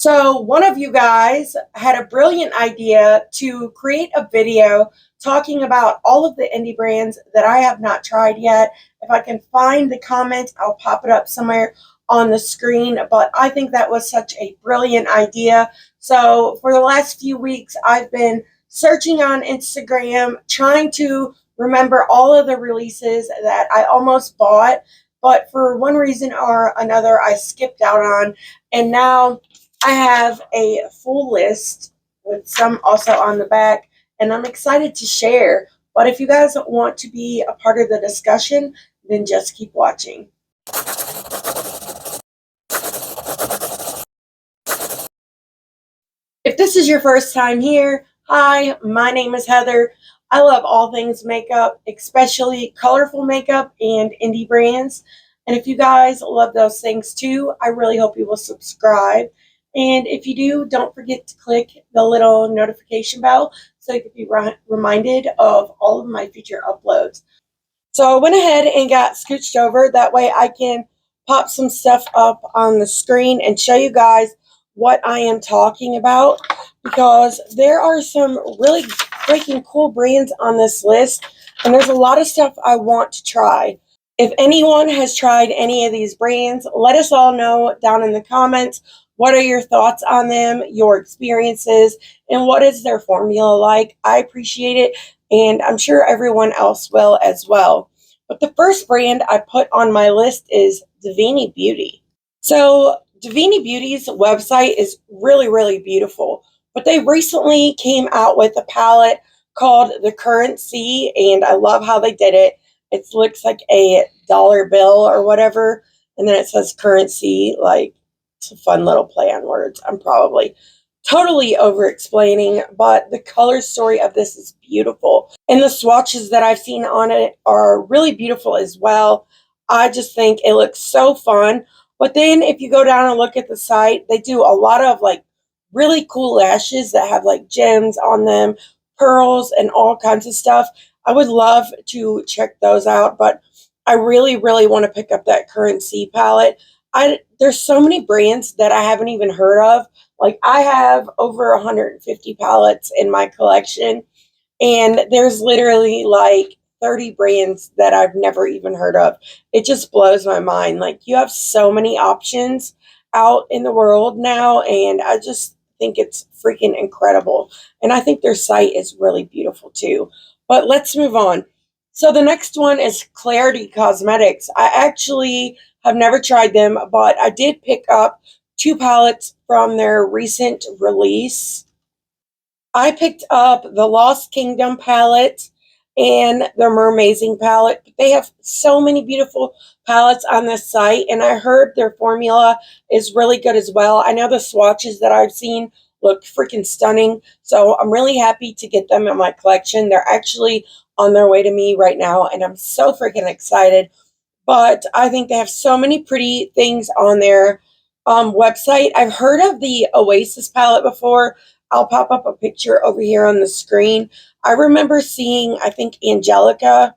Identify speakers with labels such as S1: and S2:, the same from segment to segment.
S1: So one of you guys had a brilliant idea to create a video talking about all of the indie brands that I have not tried yet. If I can find the comment, I'll pop it up somewhere on the screen. But I think that was such a brilliant idea. So for the last few weeks, I've been searching on Instagram, trying to remember all of the releases that I almost bought, but for one reason or another, I skipped out on. And now I have a full list with some also on the back, and I'm excited to share. But if you guys want to be a part of the discussion, then just keep watching. If this is your first time here, hi, my name is Heather. I love all things makeup, especially colorful makeup and indie brands. And if you guys love those things too, I really hope you will subscribe. And if you do, don't forget to click the little notification bell so you can be reminded of all of my future uploads. So I went ahead and got scooched over. That way I can pop some stuff up on the screen and show you guys what I am talking about, because there are some really freaking cool brands on this list, and there's a lot of stuff I want to try. If anyone has tried any of these brands, let us all know down in the comments. What are your thoughts on them, your experiences, and what is their formula like? I appreciate it, and I'm sure everyone else will as well. But the first brand I put on my list is DAVINI Beauty. So DAVINI Beauty's website is really, really beautiful, but they recently came out with a palette called the Currency, and I love how they did it. It looks like a dollar bill or whatever, and then it says currency. Like, it's a fun little play on words. I'm probably totally over explaining, but the color story of this is beautiful, and the swatches that I've seen on it are really beautiful as well. I just think it looks so fun. But then if you go down and look at the site, they do a lot of like really cool lashes that have like gems on them, pearls, and all kinds of stuff. I would love to check those out, but I really, really want to pick up that Currency palette. There's so many brands that I haven't even heard of. Like, I have over 150 palettes in my collection, and there's literally like 30 brands that I've never even heard of. It just blows my mind. Like, you have so many options out in the world now, and I just think it's freaking incredible. And I think their site is really beautiful too. But let's move on. So the next one is Clarity Cosmetics. I actually have never tried them, but I did pick up 2 palettes from their recent release. I picked up the Lost Kingdom palette and their Mermazing palette. They have so many beautiful palettes on this site, and I heard their formula is really good as well. I know the swatches that I've seen look freaking stunning, so I'm really happy to get them in my collection. They're actually on their way to me right now, and I'm so freaking excited. But I think they have so many pretty things on their website. I've heard of the Oasis palette before. I'll pop up a picture over here on the screen. I remember seeing, I think, Angelica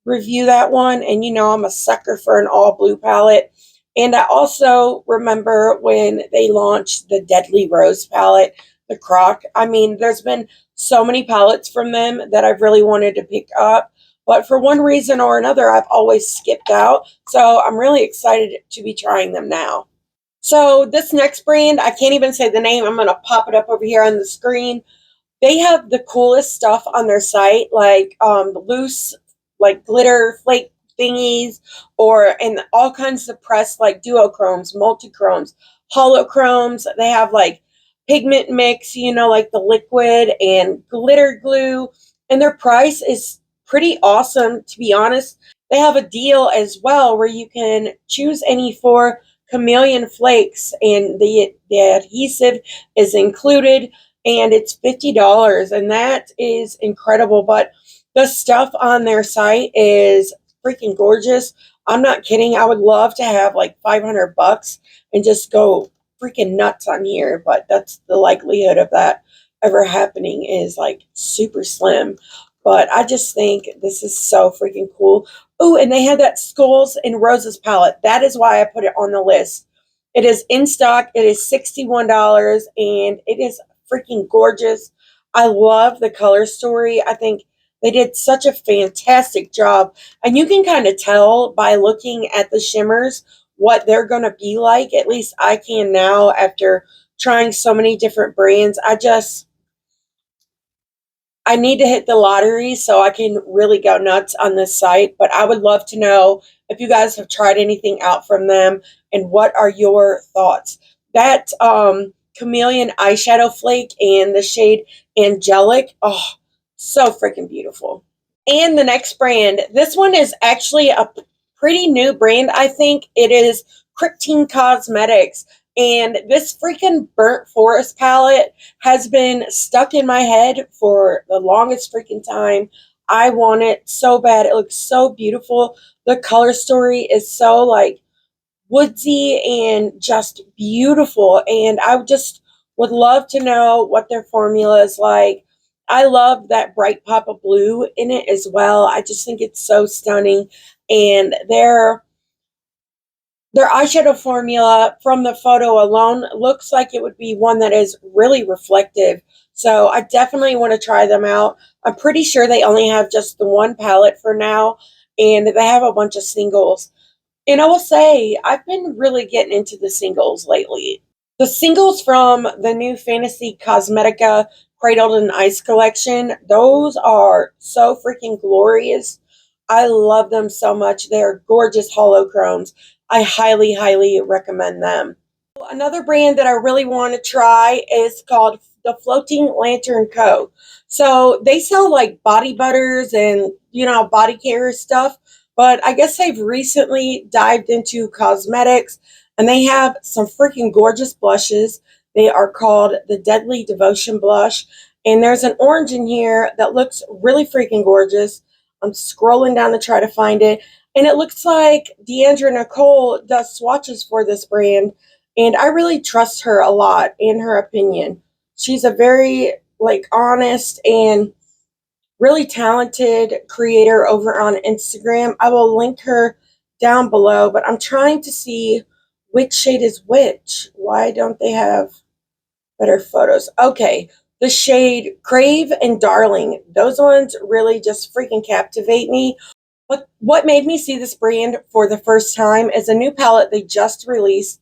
S1: review that one, and you know I'm a sucker for an all blue palette. And I also remember when they launched the Deadly Rose palette, the Croc. I mean, there's been so many palettes from them that I've really wanted to pick up, but for one reason or another, I've always skipped out. So I'm really excited to be trying them now. So this next brand, I can't even say the name. I'm going to pop it up over here on the screen. They have the coolest stuff on their site, like loose, like glitter flake thingies, or in all kinds of press, like duochromes, multichromes, holochromes. They have like pigment mix, you know, like the liquid and glitter glue. And their price is pretty awesome, to be honest. They have a deal as well where you can choose any 4 chameleon flakes, and the adhesive is included, and it's $50, and that is incredible. But the stuff on their site is freaking gorgeous. I'm not kidding. I would love to have like 500 bucks and just go freaking nuts on here, but that's the likelihood of that ever happening is like super slim. But I just think this is so freaking cool. Oh, and they had that Skulls and Roses palette. That is why I put it on the list. It is in stock. It is $61 and it is freaking gorgeous. I love the color story. I think they did such a fantastic job. And you can kind of tell by looking at the shimmers what they're going to be like. At least I can now after trying so many different brands. I need to hit the lottery so I can really go nuts on this site. But I would love to know if you guys have tried anything out from them and what are your thoughts. That chameleon eyeshadow flake and the shade Angelic, oh, so freaking beautiful. And the next brand, this one is actually a pretty new brand, I think. It is KRYPTEIN Cosmetics. And this freaking Burnt Forest palette has been stuck in my head for the longest freaking time. I want it so bad. It looks so beautiful. The color story is so like woodsy and just beautiful. And I just would love to know what their formula is like. I love that bright pop of blue in it as well. I just think it's so stunning. And their eyeshadow formula from the photo alone looks like it would be one that is really reflective. So I definitely want to try them out. I'm pretty sure they only have just the one palette for now. And they have a bunch of singles. And I will say, I've been really getting into the singles lately. The singles from the new Fantasy Cosmetica Cradled in Ice collection, those are so freaking glorious. I love them so much. They're gorgeous holochromes. I highly, highly recommend them. Another brand that I really want to try is called the Floating Lantern Co. So they sell like body butters and, body care stuff. But I guess they've recently dived into cosmetics and they have some freaking gorgeous blushes. They are called the Deadly Devotion Blush. And there's an orange in here that looks really freaking gorgeous. I'm scrolling down to try to find it. And it looks like Deandra Nicole does swatches for this brand. And I really trust her a lot in her opinion. She's a very honest and really talented creator over on Instagram. I will link her down below, but I'm trying to see which shade is which. Why don't they have better photos? Okay, the shade Crave and Darling. Those ones really just freaking captivate me. What made me see this brand for the first time is a new palette they just released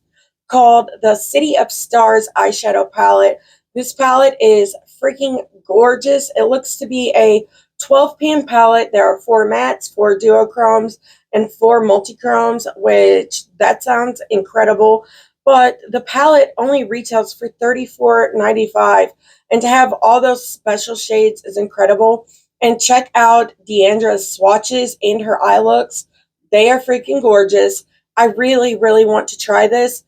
S1: called the City of Stars eyeshadow palette. This palette is freaking gorgeous. It looks to be a 12-pan palette. There are 4 mattes, 4 duochromes, and 4 multichromes, which that sounds incredible. But the palette only retails for $34.95, and to have all those special shades is incredible. And check out Deandra's swatches and her eye looks. They are freaking gorgeous. I really, really want to try this.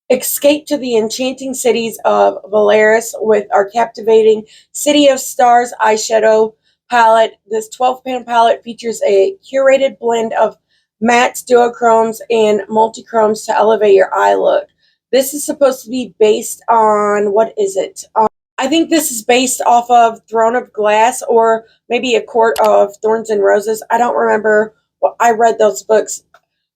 S1: Escape to the enchanting cities of Valeris with our captivating City of Stars eyeshadow palette. This 12-pan palette features a curated blend of mattes, duochromes, and multichromes to elevate your eye look. This is supposed to be based on, what is it? I think this is based off of Throne of Glass or maybe A Court of Thorns and Roses. I don't remember. I read those books.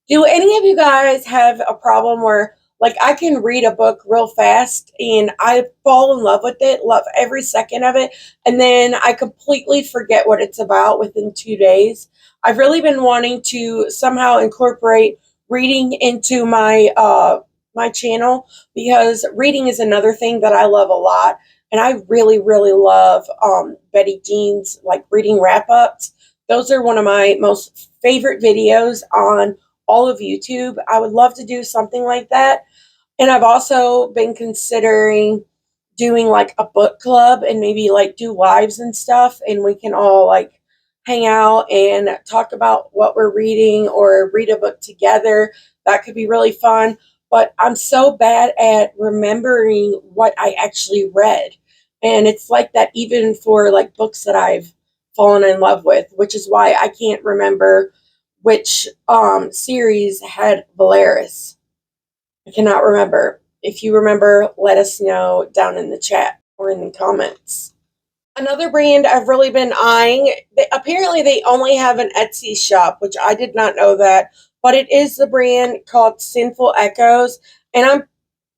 S1: Do any of you guys have a problem where, I can read a book real fast and I fall in love with it, love every second of it, and then I completely forget what it's about within 2 days? I've really been wanting to somehow incorporate reading into my channel because reading is another thing that I love a lot. And I really, really love Betty Jean's reading wrap-ups. Those are one of my most favorite videos on all of YouTube. I would love to do something like that. And I've also been considering doing a book club and maybe do lives and stuff. And we can all hang out and talk about what we're reading or read a book together. That could be really fun. But I'm so bad at remembering what I actually read. And it's like that even for books that I've fallen in love with, which is why I can't remember which series had Valeris. I cannot remember. If you remember, let us know down in the chat or in the comments. Another brand I've really been eyeing, apparently they only have an Etsy shop, which I did not know that, but it is the brand called Sinful Echoes, And I'm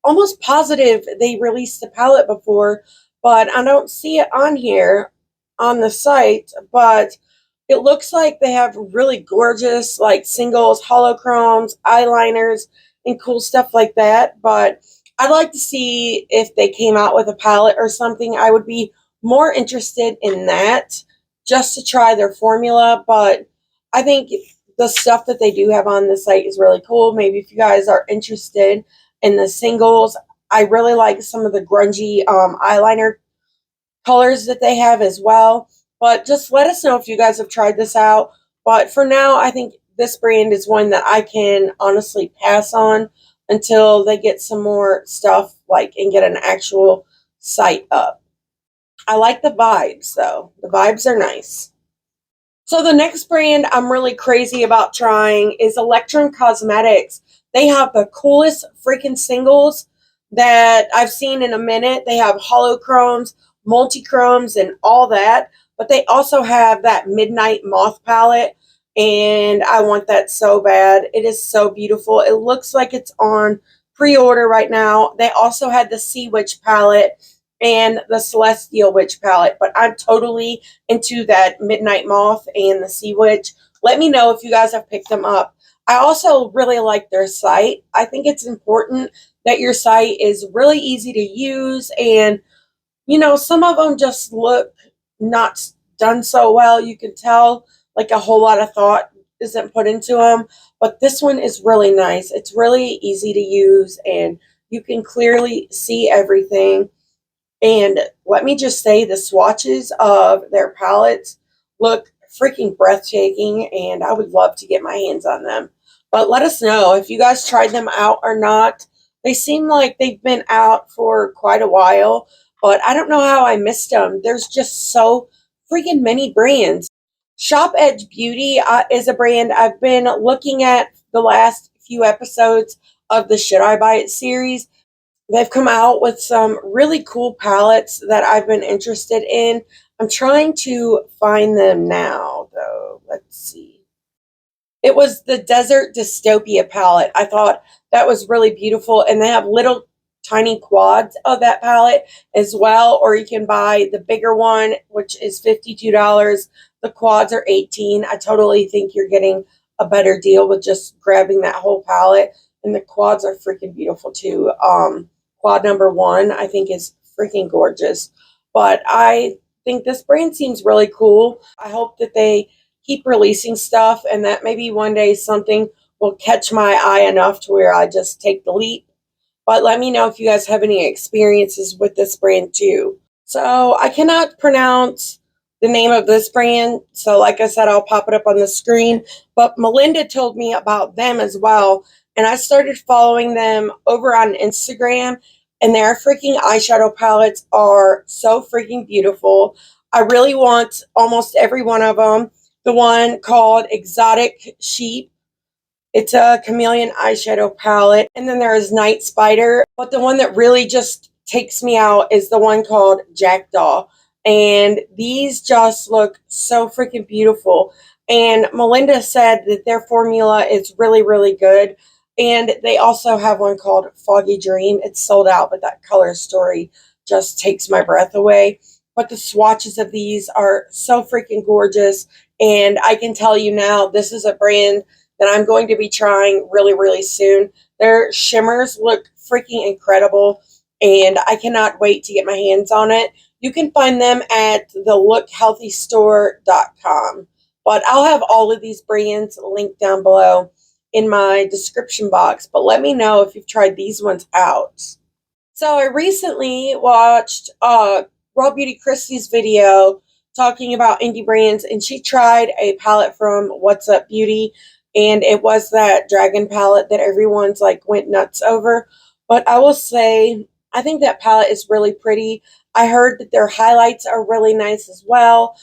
S1: almost positive they released the palette before, but I don't see it on here on the site. But it looks like they have really gorgeous like singles, holochromes, eyeliners, and cool stuff like that. But I'd like to see if they came out with a palette or something. I would be more interested in that just to try their formula. But I think the stuff that they do have on the site is really cool. Maybe if you guys are interested in the singles, I really like some of the grungy eyeliner colors that they have as well. But just let us know if you guys have tried this out. But for now, I think this brand is one that I can honestly pass on until they get some more stuff like and get an actual site up. I like the vibes though. The vibes are nice. So the next brand I'm really crazy about trying is Electrum Cosmetics. They have the coolest freaking singles that I've seen in a minute. They have holochromes, multichromes, and all that. But they also have that Midnight Moth palette, and I want that so bad. It is so beautiful. It looks like it's on pre-order right now. They also had the Sea Witch palette and the Celestial Witch palette, but I'm totally into that Midnight Moth and the Sea Witch. Let me know if you guys have picked them up. I also really like their site. I think it's important that your site is really easy to use, and you know, some of them just look not done so well. You can tell like a whole lot of thought isn't put into them, but this one is really nice. It's really easy to use and you can clearly see everything. And let me just say, the swatches of their palettes look freaking breathtaking, and I would love to get my hands on them. But let us know if you guys tried them out or not. They seem like they've been out for quite a while, but I don't know how I missed them. There's just so freaking many brands. Shop Edge Beauty is a brand I've been looking at the last few episodes of the Should I Buy It series. They've come out with some really cool palettes that I've been interested in. I'm trying to find them now, though. Let's see. It was the Desert Dystopia palette. I thought that was really beautiful. And they have little tiny quads of that palette as well. Or you can buy the bigger one, which is $52. The quads are $18. I totally think you're getting a better deal with just grabbing that whole palette. And the quads are freaking beautiful, too. Quad number 1, I think, is freaking gorgeous. But I think this brand seems really cool. I hope that they keep releasing stuff and that maybe one day something will catch my eye enough to where I just take the leap. But let me know if you guys have any experiences with this brand too. So I cannot pronounce the name of this brand. So like I said, I'll pop it up on the screen. But Melinda told me about them as well. And I started following them over on Instagram, and their freaking eyeshadow palettes are so freaking beautiful. I really want almost every one of them. The one called Exotic Sheep, it's a chameleon eyeshadow palette. And then there is Night Spider. But the one that really just takes me out is the one called Jackdaw. And these just look so freaking beautiful. And Melinda said that their formula is really, really good. And they also have one called Foggy Dream. It's sold out, but that color story just takes my breath away. But the swatches of these are so freaking gorgeous. And I can tell you now, this is a brand that I'm going to be trying really, really soon. Their shimmers look freaking incredible. And I cannot wait to get my hands on it. You can find them at thelookhealthystore.com. But I'll have all of these brands linked down below in my description box. But let me know if you've tried these ones out. So I recently watched Raw Beauty Christie's video talking about indie brands, and she tried a palette from What's Up Beauty, and it was that dragon palette that everyone's like went nuts over. But I will say, I think that palette is really pretty. I heard that their highlights are really nice as well.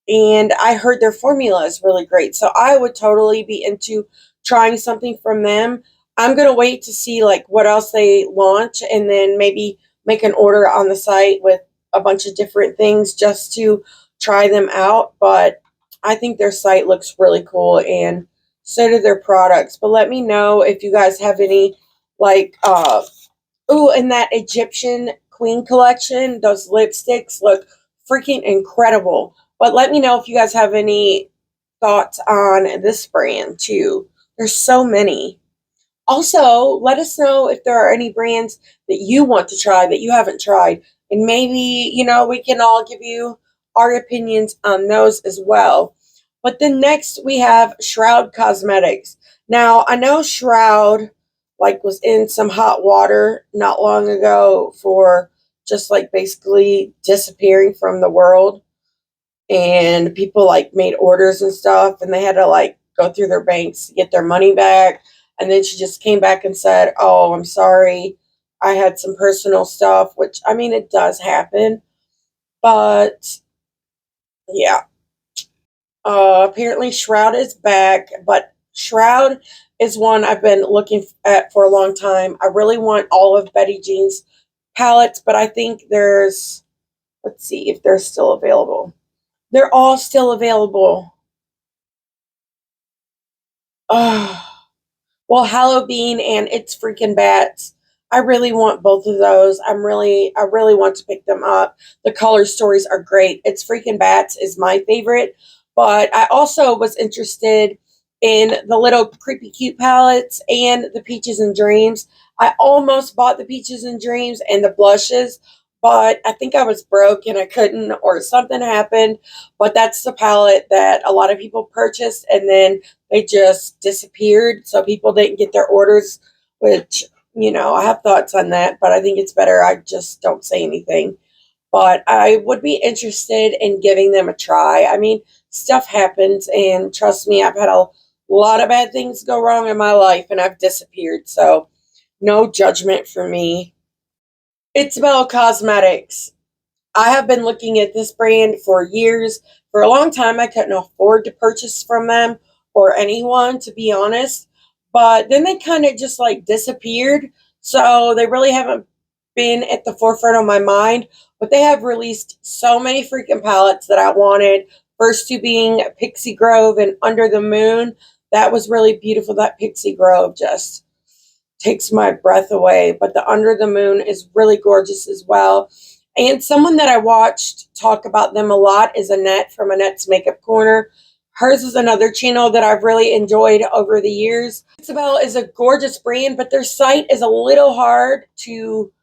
S1: And I heard their formula is really great. So I would totally be into trying something from them. I'm going to wait to see like what else they launch and then maybe make an order on the site with a bunch of different things just to try them out. But I think their site looks really cool, and so do their products. But let me know if you guys have any Like, ooh, and that Egyptian Queen collection, those lipsticks look freaking incredible. But let me know if you guys have any thoughts on this brand too. There's so many. Also, let us know if there are any brands that you want to try that you haven't tried. And maybe, we can all give you our opinions on those as well. But then next we have SHROUD Cosmetics. Now, I know SHROUD was in some hot water not long ago for just basically disappearing from the world, and people made orders and stuff, and they had to go through their banks to get their money back. And then she just came back and said, "Oh, I'm sorry, I had some personal stuff," which, I mean, it does happen. But yeah, apparently SHROUD is back, but SHROUD is one I've been looking at for a long time. I really want all of Betty Jean's palettes, but I think let's see if they're still available. They're all still available. Oh, well, Halloween and It's Freaking Bats. I really want both of those. I really want to pick them up. The color stories are great. It's Freaking Bats is my favorite, but I also was interested in the little creepy cute palettes and the Peaches and Dreams. I almost bought the Peaches and Dreams and the blushes, but I think I was broke and I couldn't, or something happened. But that's the palette that a lot of people purchased, and then they just disappeared, so people didn't get their orders, which, I have thoughts on that, but I think it's better I just don't say anything. But I would be interested in giving them a try. I mean, stuff happens, and trust me, I've had a lot of bad things go wrong in my life, and I've disappeared, so no judgment for me. It's about cosmetics. I have been looking at this brand for years. For a long time, I couldn't afford to purchase from them or anyone, to be honest. But then they kind of just disappeared. So they really haven't been at the forefront of my mind. But they have released so many freaking palettes that I wanted. First two being Pixie Grove and Under the Moon. That was really beautiful. That Pixie Grove just takes my breath away. But the Under the Moon is really gorgeous as well. And someone that I watched talk about them a lot is Annette from Annette's Makeup Corner. Hers is another channel that I've really enjoyed over the years. Isabel is a gorgeous brand, but their site is a little hard to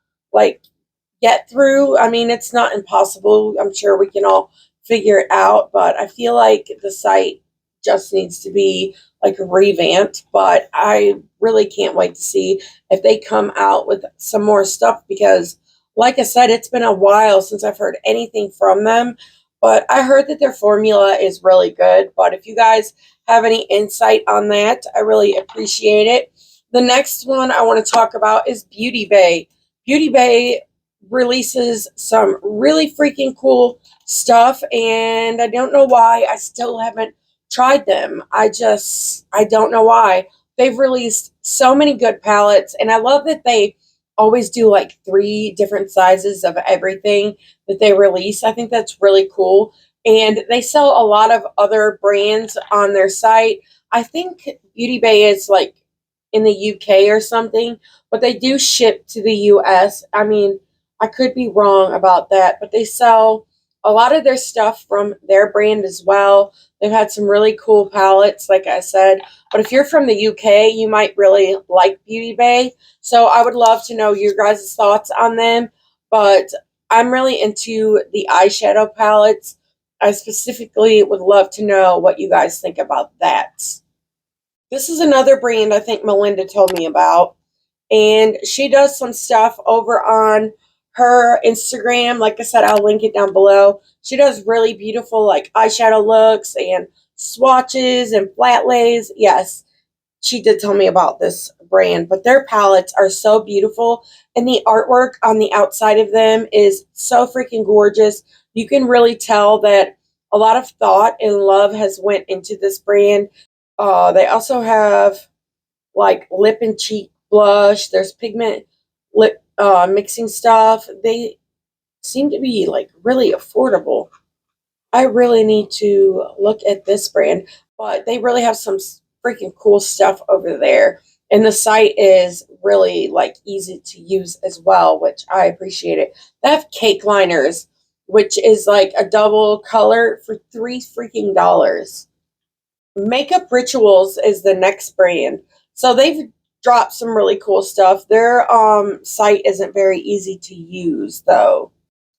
S1: get through. I mean, it's not impossible. I'm sure we can all figure it out, but I feel like the site just needs to be revamped. But I really can't wait to see if they come out with some more stuff, because like I said, it's been a while since I've heard anything from them, but I heard that their formula is really good. But if you guys have any insight on that, I really appreciate it. The next one I want to talk about is Beauty Bay. Beauty Bay releases some really freaking cool stuff, and I don't know why I still haven't tried them. I don't know why. They've released so many good palettes, and I love that they always do 3 different sizes of everything that they release. I think that's really cool. And they sell a lot of other brands on their site. I think Beauty Bay is in the UK or something, but they do ship to the US. I mean, I could be wrong about that, but they sell a lot of their stuff from their brand as well. They've had some really cool palettes, like I said. But if you're from the UK, you might really like Beauty Bay. So I would love to know your guys' thoughts on them. But I'm really into the eyeshadow palettes. I specifically would love to know what you guys think about that. This is another brand I think Melinda told me about, and she does some stuff over on her Instagram. Like I said, I'll link it down below. She does really beautiful eyeshadow looks and swatches and flat lays. Yes, she did tell me about this brand, but their palettes are so beautiful, and the artwork on the outside of them is so freaking gorgeous. You can really tell that a lot of thought and love has went into this brand. They also have lip and cheek blush. There's pigment lip mixing stuff. They seem to be really affordable. I really need to look at this brand, but they really have some freaking cool stuff over there. And the site is really like easy to use as well, which I appreciate it. They have cake liners, which is like a double color for $3 freaking. Makeup Rituals is the next brand. So they've dropped some really cool stuff. Their site isn't very easy to use though.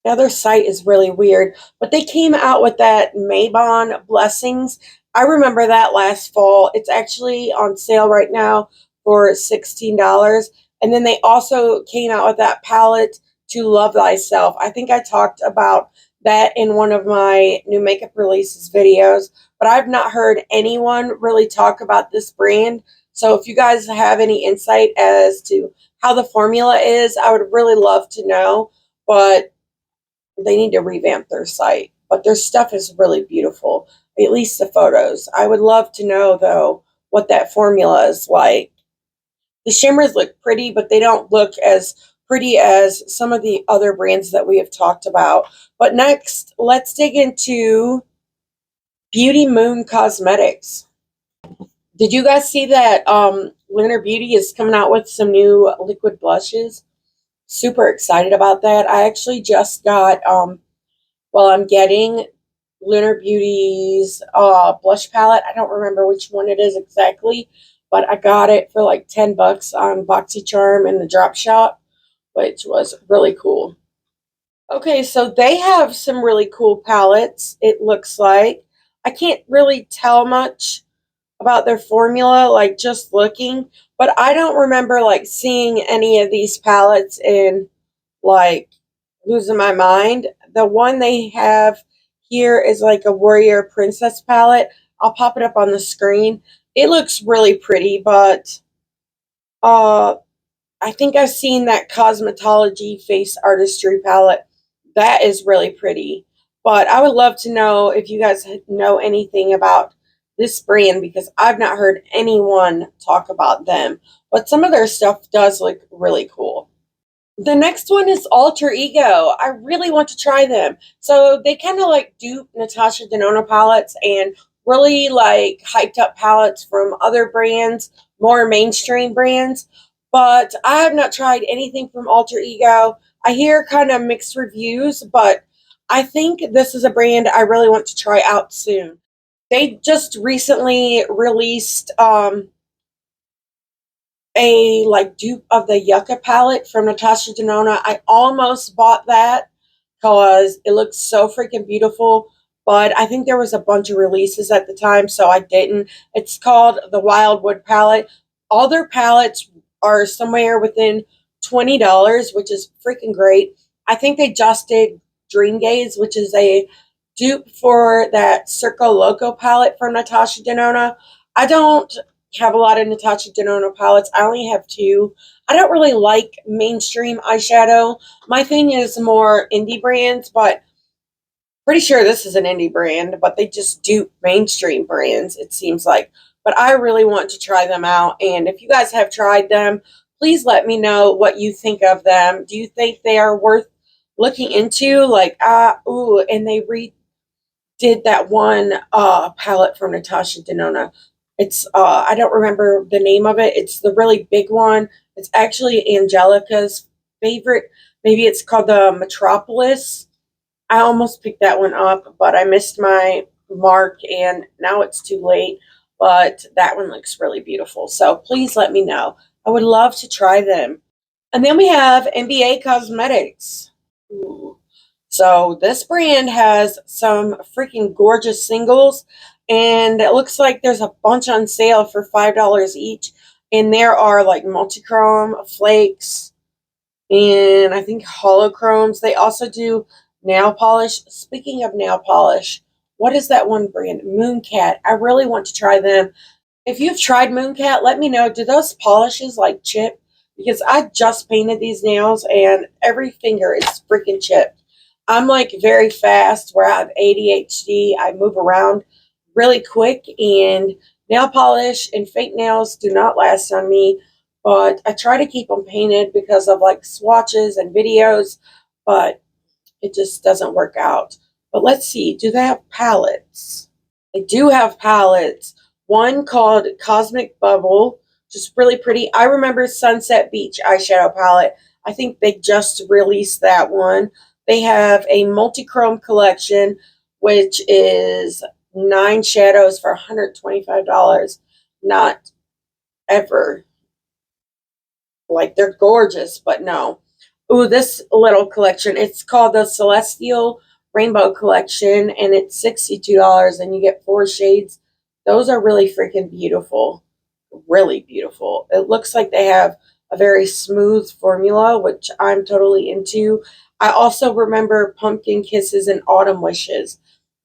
S1: Now their site is really weird, but they came out with that Maybon Blessings. I remember that last fall. It's actually on sale right now for $16. And then they also came out with that palette To Love Thyself. I think I talked about that in one of my new makeup releases videos, but I've not heard anyone really talk about this brand. So if you guys have any insight as to how the formula is, I would really love to know. But they need to revamp their site, but their stuff is really beautiful, at least the photos. I would love to know, though, what that formula is like. The shimmers look pretty, but they don't look as pretty as some of the other brands that we have talked about. But next, let's dig into Beauty Moon Cosmetics. Did you guys see that Lunar Beauty is coming out with some new liquid blushes? Super excited about that. I actually just got well, I'm getting Lunar Beauty's blush palette. I don't remember which one it is exactly, but I got it for like 10 bucks on BoxyCharm in the drop shop, which was really cool. Okay, so they have some really cool palettes, it looks like. I can't really tell much about their formula, like just looking, but I don't remember like seeing any of these palettes in like losing my mind. The one they have here is like a Warrior Princess palette. I'll pop it up on the screen. It looks really pretty, but uh, I think I've seen that Cosmetology Face Artistry palette. That is really pretty. But I would love to know if you guys know anything about this brand because I've not heard anyone talk about them. But some of their stuff does look really cool. The next one is Alter Ego. I really want to try them. So they kind of like dupe Natasha Denona palettes and really like hyped up palettes from other brands, more mainstream brands. But I have not tried anything from Alter Ego. I hear kind of mixed reviews, but I think this is a brand I really want to try out soon. They just recently released a like dupe of the Yucca palette from Natasha Denona. I almost bought that because it looks so freaking beautiful, but I think there was a bunch of releases at the time, so I didn't. It's called the Wildwood palette. All their palettes are somewhere within $20, which is freaking great. I think they just did Dream Gaze, which is a dupe for that Circo Loco palette from Natasha Denona. I don't have a lot of Natasha Denona palettes. I only have two. I don't really like mainstream eyeshadow. My thing is more indie brands, but pretty sure this is an indie brand, but they just dupe mainstream brands, it seems like. But I really want to try them out, and if you guys have tried them, please let me know what you think of them. Do you think they are worth looking into? Like, ooh, and they did that one palette from Natasha Denona. It's I don't remember the name of it. It's the really big one. It's actually Angelica's favorite. Maybe it's called the Metropolis. I almost picked that one up, but I missed my mark and now it's too late. But that one looks really beautiful. So please let me know. I would love to try them. And then we have NBA Cosmetics. Ooh. So this brand has some freaking gorgeous singles, and it looks like there's a bunch on sale for $5 each. And there are like multi-chrome flakes and I think holochromes. They also do nail polish. Speaking of nail polish, what is that one brand? Mooncat. I really want to try them. If you've tried Mooncat, let me know. Do those polishes like chip? Because I just painted these nails and every finger is freaking chipped. I'm like very fast where I have ADHD. I move around really quick and nail polish and fake nails do not last on me. But I try to keep them painted because of like swatches and videos, but it just doesn't work out. But let's see, do they have palettes? They do have palettes. One called Cosmic Bubble, Just really pretty. I remember Sunset Beach eyeshadow palette. I think they just released that one. They have a multi-chrome collection, which is 9 shadows for $125. Not ever. Like, they're gorgeous, but no. Ooh, this little collection. It's called the Celestial Rainbow Collection, and it's $62, and you get 4 shades. Those are really freaking beautiful. Really beautiful. It looks like they have a very smooth formula, which I'm totally into. I also remember Pumpkin Kisses and Autumn Wishes.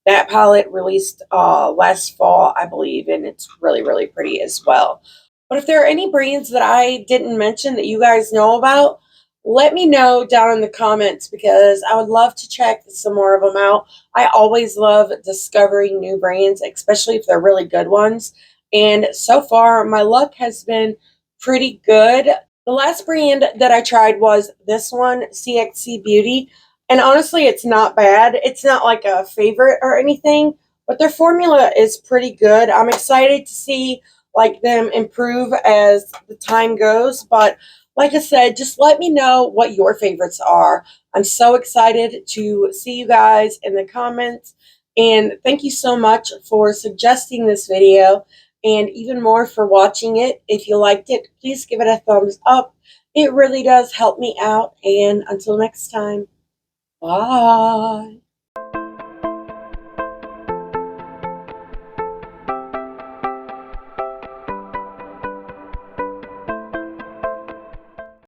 S1: That palette released last fall, I believe, and it's really, really pretty as well. But if there are any brands that I didn't mention that you guys know about, let me know down in the comments because I would love to check some more of them out. I always love discovering new brands, especially if they're really good ones. And so far, my luck has been pretty good. The last brand that I tried was this one, CXC Beauty. And honestly, it's not bad. It's not like a favorite or anything, but their formula is pretty good. I'm excited to see like them improve as the time goes. But like I said, just let me know what your favorites are. I'm so excited to see you guys in the comments. And thank you so much for suggesting this video and even more for watching it. If you liked it, please give it a thumbs up. It really does help me out. And until next time, bye.